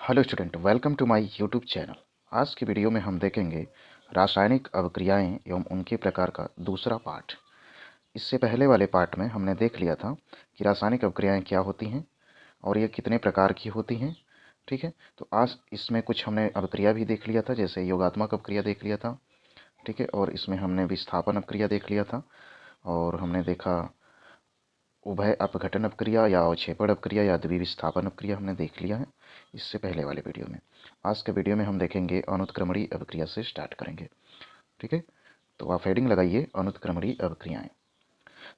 Hello student, welcome to my YouTube channel. आज की video में हम देखेंगे रासायनिक अभिक्रियाएं एवं उनके प्रकार का दूसरा पार्ट। इससे पहले वाले पार्ट में हमने देख लिया था कि रासायनिक अभिक्रियाएं क्या होती हैं और ये कितने प्रकार की होती हैं। ठीक है, तो आज इसमें कुछ हमने अभिक्रिया भी देख लिया था, जैसे योगात्मक अभिक्रिया देख लिया था। ठीक है, और इसमें हमने विस्थापन अभिक्रिया देख लिया था और हमने देखा उभय अपघटन अपक्रिया या अवक्षेपण अपक्रिया या द्विविस्थापन अपक्रिया हमने देख लिया है इससे पहले वाले वीडियो में। आज के वीडियो में हम देखेंगे अनुत्क्रमणीय अभिक्रिया से स्टार्ट करेंगे। ठीक है, तो आप हेडिंग लगाइए अनुत्क्रमणीय अभिक्रियाएं।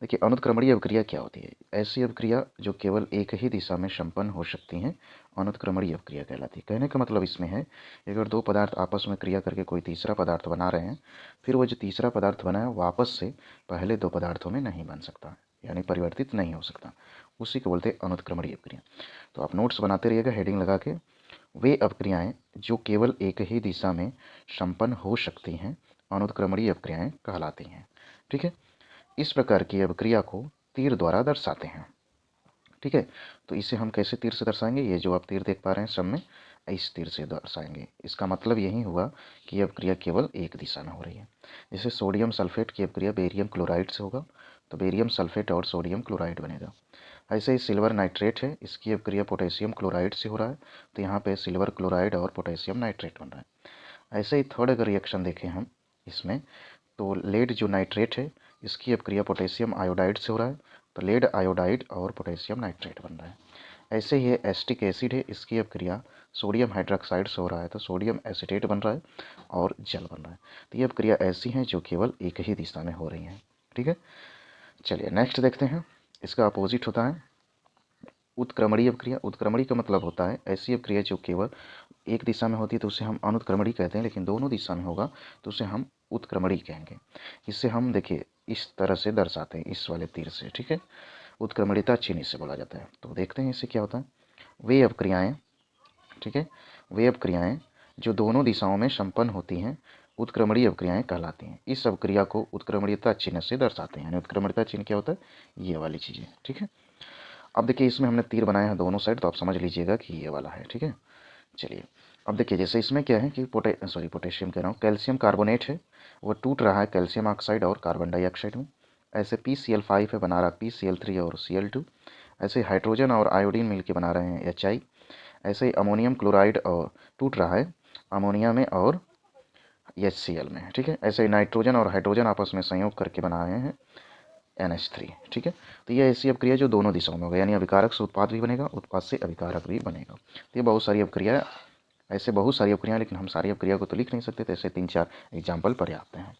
देखिए, अनुत्क्रमणीय अभिक्रिया क्या होती है? ऐसी अभिक्रिया जो केवल एक ही दिशा में संपन्न हो सकती हैं, अनुत्क्रमणीय अभिक्रिया कहलाती है। कहने का मतलब इसमें है, अगर दो पदार्थ आपस में क्रिया करके कोई तीसरा पदार्थ बना रहे हैं, फिर वो जो तीसरा पदार्थ बना है वापस से पहले दो पदार्थों में नहीं बन सकता, यानी परिवर्तित नहीं हो सकता, उसी को बोलते हैं अनुत्क्रमणीय अभिक्रिया। तो आप नोट्स बनाते रहिएगा हेडिंग लगा के। वे अभिक्रियाएं जो केवल एक ही दिशा में संपन्न हो सकती हैं, अनुत्क्रमणीय अभिक्रियाएं कहलाती हैं। ठीक है, इस प्रकार की अभिक्रिया को तीर द्वारा दर्शाते हैं। ठीक है, तो इसे हम कैसे तीर से दर्शाएंगे? ये जो आप तीर देख पा रहे हैं सब में, इस तीर से दर्शाएंगे। इसका मतलब यही हुआ कि यह अभिक्रिया केवल एक दिशा में हो रही है। जैसे सोडियम सल्फेट की अभिक्रिया बेरियम क्लोराइड से होगा, तो बेरियम सल्फेट और सोडियम क्लोराइड बनेगा। ऐसे ही सिल्वर नाइट्रेट है, इसकी अभिक्रिया पोटेशियम क्लोराइड से हो रहा है, तो यहाँ पे सिल्वर क्लोराइड और पोटेशियम नाइट्रेट बन रहा है। ऐसे ही थर्ड अगर रिएक्शन देखें हम इसमें, तो लेड जो नाइट्रेट है, इसकी अभिक्रिया पोटेशियम आयोडाइड से हो रहा है, तो लेड आयोडाइड और पोटेशियम नाइट्रेट बन रहा है। ऐसे ही एसिटिक एसिड है, इसकी अभिक्रिया सोडियम हाइड्रोक्साइड से हो रहा है, तो सोडियम एसीटेट बन रहा है और जल बन रहा है। तो ये अभिक्रिया ऐसी हैं जो केवल एक ही दिशा में हो रही हैं। ठीक है, चलिए नेक्स्ट देखते हैं। इसका अपोजिट होता है उत्क्रमणीय अभिक्रिया। उत्क्रमणीय का मतलब होता है ऐसी अभिक्रिया जो केवल एक दिशा में होती है तो उसे हम अनुत्क्रमणीय कहते हैं, लेकिन दोनों दिशा में होगा तो उसे हम उत्क्रमणीय कहेंगे। इससे हम देखिए इस तरह से दर्शाते हैं, इस वाले तीर से। ठीक है, उत्क्रमणीयता चिन्ह से बोला जाता है। तो देखते हैं इससे क्या होता है। वे अभिक्रियाएं, ठीक है, वे अभिक्रियाएं जो दोनों दिशाओं में संपन्न होती हैं, उत्क्रमणीय अभिक्रियाएं कहलाती हैं। इस अभिक्रिया को उत्क्रमणीयता चिन्ह से दर्शाते हैं। यानी उत्क्रमणीयता चिन्ह क्या होता है? ये वाली चीज़ें। ठीक है, अब देखिए इसमें हमने तीर बनाए हैं दोनों साइड, तो आप समझ लीजिएगा कि ये वाला है। ठीक है, चलिए अब देखिए जैसे इसमें क्या है कि पोटेशियम कह रहा हूँ, कैल्शियम कार्बोनेट है, वो टूट रहा है कैल्शियम ऑक्साइड और कार्बन डाइऑक्साइड में। ऐसे PCl5 है, बना रहा PCl3 और Cl2। ऐसे हाइड्रोजन और आयोडीन मिलकर बना रहे हैं HI। ऐसे ही अमोनियम क्लोराइड और टूट रहा है अमोनिया में और HCl में। ठीक है, ऐसे ही नाइट्रोजन और हाइड्रोजन आपस में संयोग करके बना रहे हैं NH3। ठीक है, तो ये ऐसी अभिक्रिया जो दोनों दिशाओं में होगा, यानी अभिकारक से उत्पाद भी बनेगा, उत्पाद से अभिकारक भी बनेगा। तो ये बहुत सारी अभिक्रिया, ऐसे बहुत सारी अभिक्रियाएं, लेकिन हम सारी अभिक्रिया को तो लिख नहीं सकते, तो ऐसे 3-4 एग्जाम्पल पर्याप्त हैं।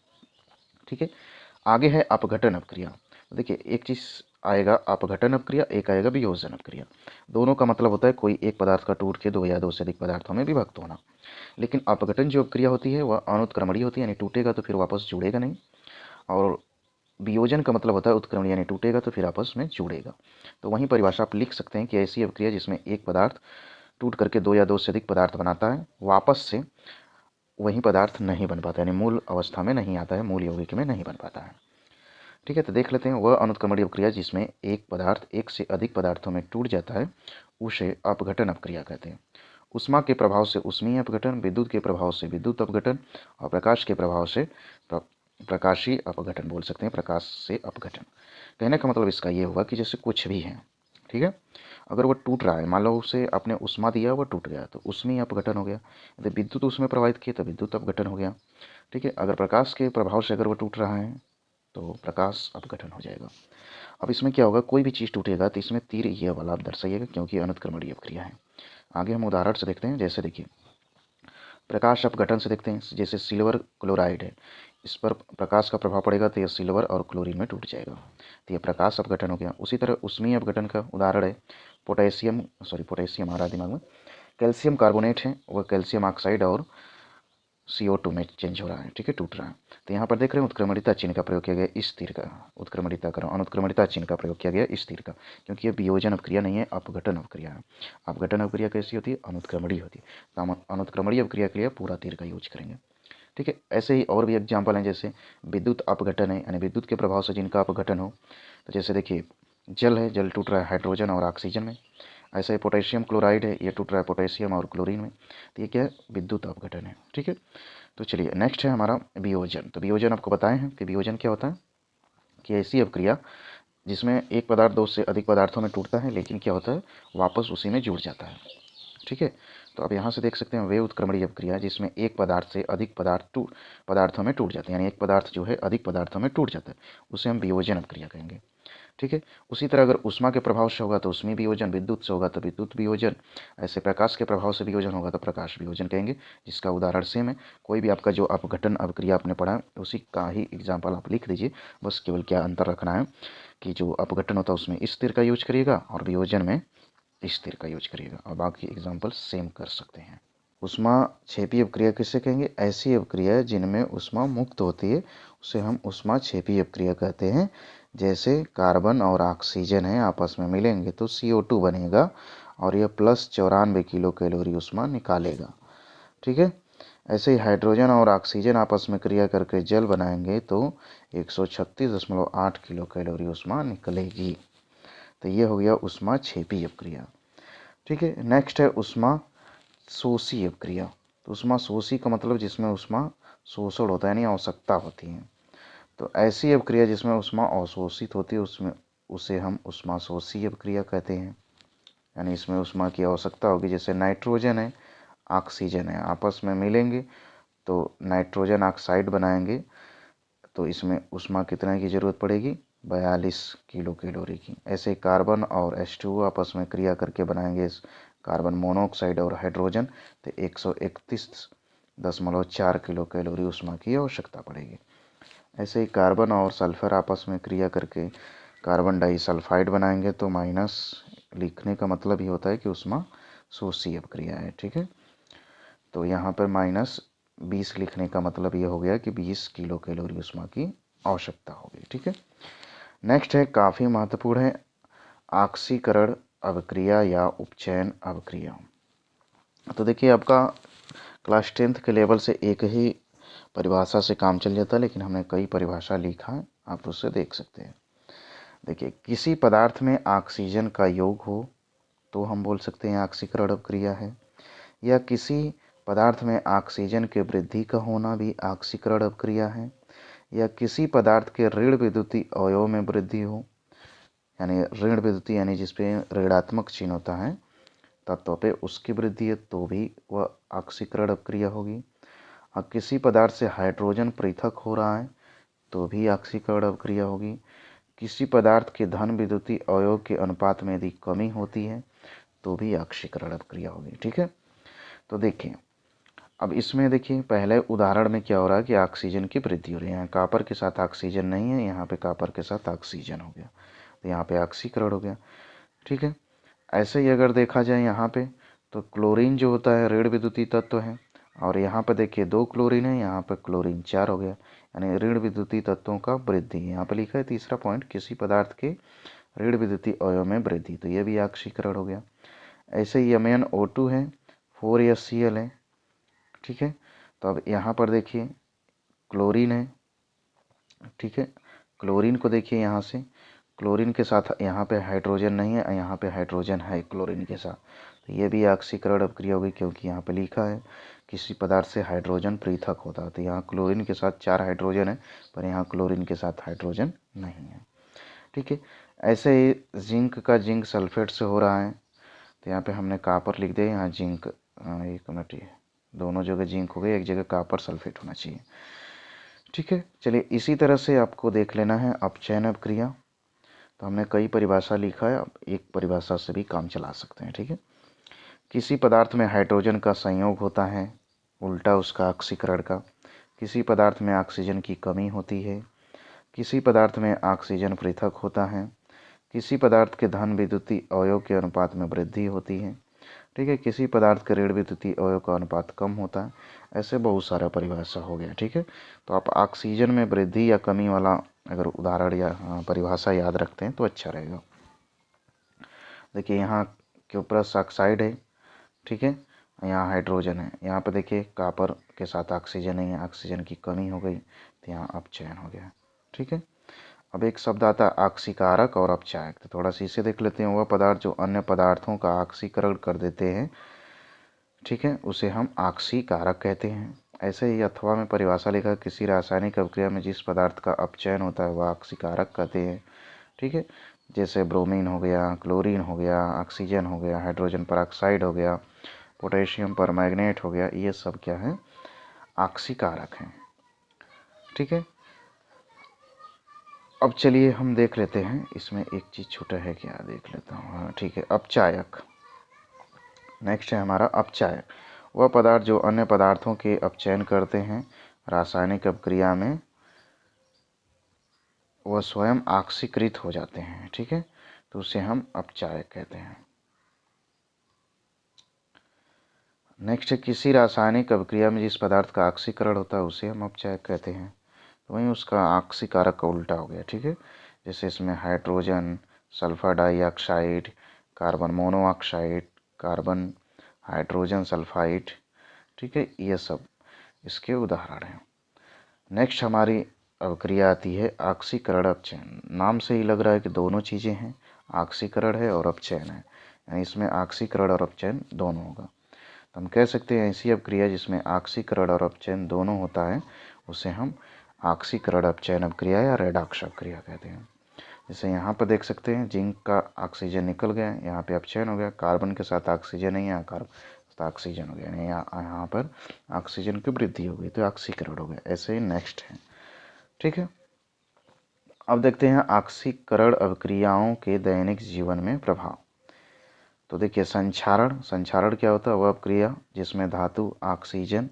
ठीक है, आगे है अपघटन अभिक्रिया। देखिए एक चीज़ आएगा अपघटन अभिक्रिया, एक आएगा वियोजन अभिक्रिया। दोनों का मतलब होता है कोई एक पदार्थ का टूट के दो या दो से अधिक पदार्थों में विभक्त होना। लेकिन अपघटन जो अभिक्रिया होती है वह अनुत्क्रमणीय होती है, यानी टूटेगा तो फिर वापस जुड़ेगा नहीं। और वियोजन का मतलब होता है उत्क्रमण, यानी टूटेगा तो फिर आपस में जुड़ेगा। तो वहीं परिभाषा आप लिख सकते हैं कि ऐसी अभिक्रिया जिसमें एक पदार्थ टूट करके दो या दो से अधिक पदार्थ बनाता है, वापस से वही पदार्थ नहीं बन पाता, यानी मूल अवस्था में नहीं आता है, मूल यौगिक में नहीं बन पाता है। ठीक है, तो देख लेते हैं वह अनुत्क्रमणीय अभिक्रिया जिसमें एक पदार्थ एक से अधिक पदार्थों में टूट जाता है, उसे अपघटन अभिक्रिया कहते हैं। ऊष्मा के प्रभाव से ऊष्मीय अपघटन, विद्युत के प्रभाव से विद्युत अपघटन और प्रकाश के प्रभाव से प्रकाशीय अपघटन बोल सकते हैं, प्रकाश से अपघटन। कहने का मतलब इसका ये हुआ कि जैसे कुछ भी है, ठीक है, अगर वो टूट रहा है, मान लो उसे आपने ऊष्मा दिया, वो टूट गया तो ऊष्मीय अपघटन हो गया। यदि विद्युत उसमें प्रवाहित किए तो विद्युत अपघटन हो गया। ठीक है, अगर प्रकाश के प्रभाव से अगर वो टूट रहा है तो प्रकाश अपघटन हो जाएगा। अब इसमें क्या होगा, कोई भी चीज़ टूटेगा तो इसमें तीर ये वाला आप दर्शाइएगा, क्योंकि अनुत्क्रमणीय अभिक्रिया है। आगे हम उदाहरण से देखते हैं, जैसे देखिए प्रकाश अपघटन से देखते हैं। जैसे सिल्वर क्लोराइड है, इस पर प्रकाश का प्रभाव पड़ेगा तो यह सिल्वर और क्लोरीन में टूट जाएगा, तो यह प्रकाश अपघटन हो गया। उसी तरह ऊष्मीय अपघटन का उदाहरण है पोटेशियम आ रहा है दिमाग में, कैल्शियम कार्बोनेट है, वह कैल्शियम ऑक्साइड और CO2 में चेंज हो रहा है। ठीक है, टूट रहा है। तो यहाँ पर देख रहे हैं उत्क्रमणिता चिन्ह का प्रयोग किया गया इस तीर का, अनुत्क्रमणिता चिन्ह का प्रयोग किया गया इस तीर का, क्योंकि ये वियोजन अभिक्रिया नहीं है, अपघटन अभिक्रिया है। अपघटन अभिक्रिया कैसी होती है? अनुत्क्रमणीय होती है। तो हम अनुत्क्रमणीय अभिक्रिया के लिए पूरा तीर का यूज करेंगे। ठीक है, ऐसे ही और भी एग्जाम्पल हैं, जैसे विद्युत अपघटन है, यानी विद्युत के प्रभाव से जिनका अपघटन हो। तो जैसे देखिए जल है, जल टूट रहा है हाइड्रोजन और ऑक्सीजन में। ऐसा ही पोटेशियम क्लोराइड है, ये टूट रहा है पोटेशियम और क्लोरीन में, तो ये क्या है, विद्युत अपघटन है। ठीक है, तो चलिए नेक्स्ट है हमारा वियोजन। तो वियोजन आपको बताए हैं कि वियोजन क्या होता है, कि ऐसी अपक्रिया जिसमें एक पदार्थ दो से अधिक पदार्थों में टूटता है, लेकिन क्या होता है, वापस उसी में जुड़ जाता है। ठीक है, तो अब यहाँ से देख सकते हैं वे उत्क्रमणीय अपक्रिया जिसमें एक पदार्थ से अधिक पदार्थों में टूट जाते हैं, यानी एक पदार्थ जो है अधिक पदार्थों में टूट जाता है, उसे हम वियोजन अपक्रिया कहेंगे। ठीक है, उसी तरह अगर ऊष्मा के प्रभाव से होगा तो ऊष्मीय वियोजन, विद्युत से होगा तो विद्युत वियोजन, ऐसे प्रकाश के प्रभाव से वियोजन होगा तो प्रकाश वियोजन कहेंगे, जिसका उदाहरण सेम है। कोई भी आपका जो अपघटन अपक्रिया आपने पढ़ा है उसी का ही एग्जाम्पल आप लिख दीजिए, बस केवल क्या अंतर रखना है कि जो अपघटन होता है उसमें स्थिर का यूज करिएगा और वियोजन में स्थिर का यूज करिएगा, और बाकी एग्जाम्पल सेम कर सकते हैं। ऊष्मा क्षेपी अपक्रिया किसे कहेंगे, ऐसी अपक्रिया जिनमें ऊष्मा मुक्त होती है उसे हम ऊष्मा क्षेपी अपक्रिया कहते हैं। जैसे कार्बन और ऑक्सीजन है, आपस में मिलेंगे तो CO2 बनेगा और यह +94 किलो कैलोरी ऊष्मा निकालेगा। ठीक है, ऐसे ही हाइड्रोजन और ऑक्सीजन आपस में क्रिया करके जल बनाएंगे तो 136.8 किलो कैलोरी ऊष्मा निकलेगी। तो ये हो गया ऊष्मा क्षेपी अपक्रिया। ठीक है, नेक्स्ट है ऊष्मा शोषी अपक्रिया। तो ऊष्मा शोषी का मतलब जिसमें ऊष्मा शोषण होता है, यानी आवश्यकता होती है। तो ऐसी अपक्रिया जिसमें ऊष्मा अवशोषित होती है उसमें उसे हम ऊष्मा शोषी अपक्रिया कहते हैं, यानी इसमें ऊष्मा की आवश्यकता होगी। जैसे नाइट्रोजन है, ऑक्सीजन है, आपस में मिलेंगे तो नाइट्रोजन ऑक्साइड बनाएंगे, तो इसमें ऊष्मा कितने की ज़रूरत पड़ेगी, 42 किलो कैलोरी की। ऐसे कार्बन और H2O आपस में क्रिया करके बनाएंगे कार्बन मोनोऑक्साइड और हाइड्रोजन, तो 131.4 किलो कैलोरी ऊष्मा की आवश्यकता पड़ेगी। ऐसे ही कार्बन और सल्फर आपस में क्रिया करके कार्बन डाइसल्फाइड बनाएंगे, तो माइनस लिखने का मतलब ये होता है कि ऊष्मा शोषी अपक्रिया है। ठीक है, तो यहाँ पर -20 लिखने का मतलब ये हो गया कि 20 किलो कैलोरी ऊष्मा की आवश्यकता होगी। ठीक है, नेक्स्ट है काफ़ी महत्वपूर्ण है ऑक्सीकरण अवक्रिया या उपचयन अवक्रिया। तो देखिए आपका क्लास 10th के लेवल से एक ही परिभाषा से काम चल जाता है, लेकिन हमने कई परिभाषा लिखा है, आप उससे देख सकते हैं। देखिए, किसी पदार्थ में ऑक्सीजन का योग हो तो हम बोल सकते हैं ऑक्सीकरण अपक्रिया है, या किसी पदार्थ में ऑक्सीजन के वृद्धि का होना भी ऑक्सीकरण अपक्रिया है, या किसी पदार्थ के ऋण विद्युतीय अवयव में वृद्धि हो, यानी ऋण विद्युतीय यानी जिसपे ऋणात्मक चिन्ह होता है तत्व पे उसकी वृद्धि है तो भी वह ऑक्सीकरण अपक्रिया होगी। और किसी पदार्थ से हाइड्रोजन पृथक हो रहा है तो भी ऑक्सीकरण अपक्रिया होगी। किसी पदार्थ के धन विद्युतीय अवयव के अनुपात में यदि कमी होती है तो भी ऑक्सीकरण अपक्रिया होगी। ठीक है, तो देखिए अब इसमें देखिए पहले उदाहरण में क्या हो रहा है कि ऑक्सीजन की वृद्धि हो रही है। यहाँ कॉपर के साथ ऑक्सीजन नहीं है, यहाँ पे कॉपर के साथ ऑक्सीजन हो गया, तो यहाँ पे ऑक्सीकरण हो गया। ठीक है, ऐसे ही अगर देखा जाए यहाँ पे तो क्लोरीन जो होता है ऋण विद्युतीय तत्व है, और यहाँ पे देखिए 2 क्लोरीन है, यहाँ पे क्लोरीन 4 हो गया, यानी ऋण विद्युतीय तत्वों का वृद्धि। यहाँ पे लिखा है तीसरा पॉइंट, किसी पदार्थ के ऋण विद्युतीय अवयव में वृद्धि, तो ये भी ऑक्सीकरण हो गया। ऐसे ही MnO2 है, 4HCl है। ठीक है, तो अब यहाँ पर देखिए क्लोरीन है। ठीक है, क्लोरीन को देखिए यहाँ से, क्लोरीन के साथ यहाँ पे हाइड्रोजन नहीं है, यहाँ पे हाइड्रोजन है क्लोरीन के साथ, तो ये भी ऑक्सीकरण अपक्रिया होगी, क्योंकि यहाँ पे लिखा है किसी पदार्थ से हाइड्रोजन पृथक होता है। तो यहाँ क्लोरीन के साथ 4 हाइड्रोजन है, पर यहाँ क्लोरीन के साथ हाइड्रोजन नहीं है। ठीक है, ऐसे ही जिंक का जिंक सल्फेट से हो रहा है, तो यहाँ पे हमने कॉपर लिख दिया, यहाँ जिंक, एक मिनट, ये दोनों जगह जिंक हो गई, एक जगह कॉपर सल्फेट होना चाहिए। ठीक है, चलिए इसी तरह से आपको देख लेना है अपचयन अपक्रिया। तो हमने कई परिभाषा लिखा है, अब एक परिभाषा से भी काम चला सकते हैं। ठीक है, किसी पदार्थ में हाइड्रोजन का संयोग होता है, उल्टा उसका ऑक्सीकरण का। किसी पदार्थ में ऑक्सीजन की कमी होती है। किसी पदार्थ में ऑक्सीजन पृथक होता है। किसी पदार्थ के धन विद्युतीय अवयव के अनुपात में वृद्धि होती है। ठीक है, किसी पदार्थ के ऋण विद्युतीय अवयव का अनुपात कम होता है। ऐसे बहुत सारा परिभाषा हो गया। ठीक है, तो आप ऑक्सीजन में वृद्धि या कमी वाला अगर उदाहरण या परिभाषा याद रखते हैं तो अच्छा रहेगा। देखिए यहाँ क्यूप्रस ऑक्साइड है। ठीक है, यहाँ हाइड्रोजन है, यहाँ पे देखिए कॉपर के साथ ऑक्सीजन नहीं है, ऑक्सीजन की कमी हो गई, तो यहाँ अपचयन हो गया। ठीक है, अब एक शब्द आता है आक्सीकारक और अपचायक। तो थोड़ा सा इसे देख लेते हैं। वह पदार्थ जो अन्य पदार्थों का आक्सीकरण कर देते हैं, ठीक है, उसे हम आक्सीकारक कहते हैं। ऐसे ही अथवा में परिभाषा लिखा, किसी रासायनिक अभिक्रिया में जिस पदार्थ का अपचयन होता है वह आक्सीकारक कहते हैं, ठीक है। जैसे ब्रोमीन हो गया, क्लोरीन हो गया, ऑक्सीजन हो गया, हाइड्रोजन परऑक्साइड हो गया, पोटेशियम परमैंगनेट हो गया, ये सब क्या है, आक्सीकारक हैं, ठीक है। अब चलिए हम देख लेते हैं, इसमें एक चीज़ छूटा है क्या, देख लेता हूँ। हाँ ठीक है, अपचायक। नेक्स्ट है हमारा अपचायक। वह पदार्थ जो अन्य पदार्थों के अपचयन करते हैं रासायनिक अभिक्रिया में, वह स्वयं ऑक्सीकृत हो जाते हैं, ठीक है, तो उसे हम अपचायक कहते हैं। नेक्स्ट है, किसी रासायनिक अभिक्रिया में जिस पदार्थ का ऑक्सीकरण होता है उसे हम अपचायक कहते हैं। तो वहीं उसका ऑक्सीकारक का उल्टा हो गया, ठीक है। जैसे इसमें hydrogen sulphur dioxide, carbon monoxide, carbon hydrogen sulphide, ठीक है, ये सब इसके उदाहरण हैं। नेक्स्ट हमारी अभिक्रिया आती है ऑक्सीकरण अपचयन। नाम से ही लग रहा है कि दोनों चीज़ें हैं, ऑक्सीकरण है और अपचयन है, यानी इसमें ऑक्सीकरण और अपचयन दोनों होगा। तो हम कह सकते हैं ऐसी अभिक्रिया जिसमें ऑक्सीकरण और अपचयन दोनों होता है उसे हम ऑक्सीकरण अपचयन अभिक्रिया या रेडॉक्स अभिक्रिया कहते हैं। जैसे यहाँ पर देख सकते हैं, जिंक का ऑक्सीजन निकल गया, यहाँ पे अपचयन हो गया, कार्बन के साथ ऑक्सीजन नहीं, यहाँ कार्बन के साथ ऑक्सीजन हो गया, यहाँ पर ऑक्सीजन की वृद्धि हो गई तो ऑक्सीकरण हो गया। ऐसे ही नेक्स्ट है, ठीक है। अब देखते हैं ऑक्सीकरण अभिक्रियाओं के दैनिक जीवन में प्रभाव। तो देखिए, संक्षारण क्या होता है, वह अभिक्रिया जिसमें धातु ऑक्सीजन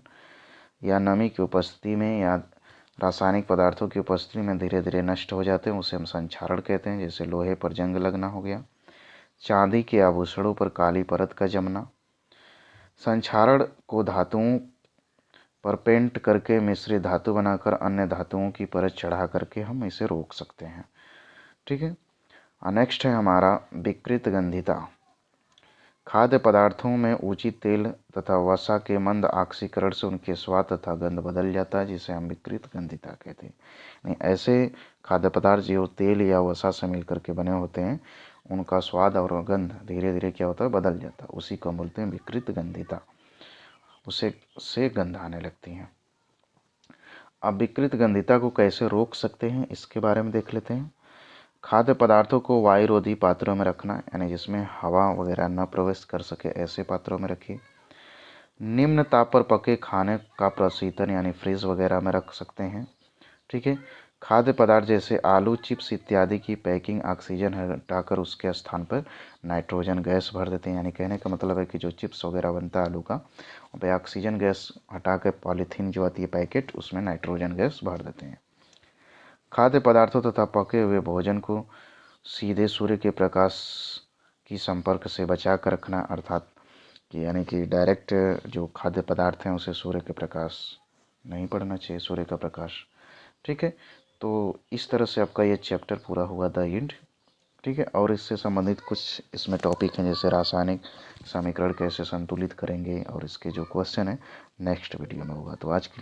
या नमी की उपस्थिति में या रासायनिक पदार्थों की उपस्थिति में धीरे धीरे नष्ट हो जाते हैं, उसे हम संक्षारण कहते हैं। जैसे लोहे पर जंग लगना हो गया, चांदी के आभूषणों पर काली परत का जमना। संक्षारण को धातुओं पर पेंट करके मिश्रित धातु बनाकर अन्य धातुओं की परत चढ़ा करके हम इसे रोक सकते हैं, ठीक है। नेक्स्ट है हमारा विकृत गंधिता। खाद्य पदार्थों में उचित तेल तथा वसा के मंद ऑक्सीकरण से उनके स्वाद तथा गंध बदल जाता है, जिसे हम विकृत गंधिता कहते हैं। नहीं, ऐसे खाद्य पदार्थ जो तेल या वसा से मिल करके बने होते हैं, उनका स्वाद और गंध धीरे धीरे क्या होता है, बदल जाता है, उसी को हम बोलते हैं विकृत गंधिता। उससे गंध आने लगती हैं। अब विकृत गंधिता को कैसे रोक सकते हैं इसके बारे में देख लेते हैं। खाद्य पदार्थों को वायुरोधी पात्रों में रखना, यानी जिसमें हवा वगैरह न प्रवेश कर सके, ऐसे पात्रों में रखिए। निम्न ताप पर पके खाने का प्रशीतन यानी फ्रीज वगैरह में रख सकते हैं, ठीक है। खाद्य पदार्थ जैसे आलू चिप्स इत्यादि की पैकिंग ऑक्सीजन हटाकर उसके स्थान पर नाइट्रोजन गैस भर देते हैं। यानी कहने का मतलब है कि जो चिप्स वगैरह बनता है आलू का, वहाँ पे ऑक्सीजन गैस हटा कर पॉलीथीन जो आती है पैकेट, उसमें नाइट्रोजन गैस भर देते हैं। खाद्य पदार्थों तथा पके हुए भोजन को सीधे सूर्य के प्रकाश की संपर्क से बचा कर रखना, अर्थात कि यानी कि डायरेक्ट जो खाद्य पदार्थ हैं उसे सूर्य के प्रकाश नहीं पड़ना चाहिए, सूर्य का प्रकाश, ठीक है। तो इस तरह से आपका ये चैप्टर पूरा हुआ द एंड, ठीक है। और इससे संबंधित कुछ इसमें टॉपिक हैं, जैसे रासायनिक समीकरण कैसे संतुलित करेंगे, और इसके जो क्वेश्चन है नेक्स्ट वीडियो में होगा। तो आज के लिए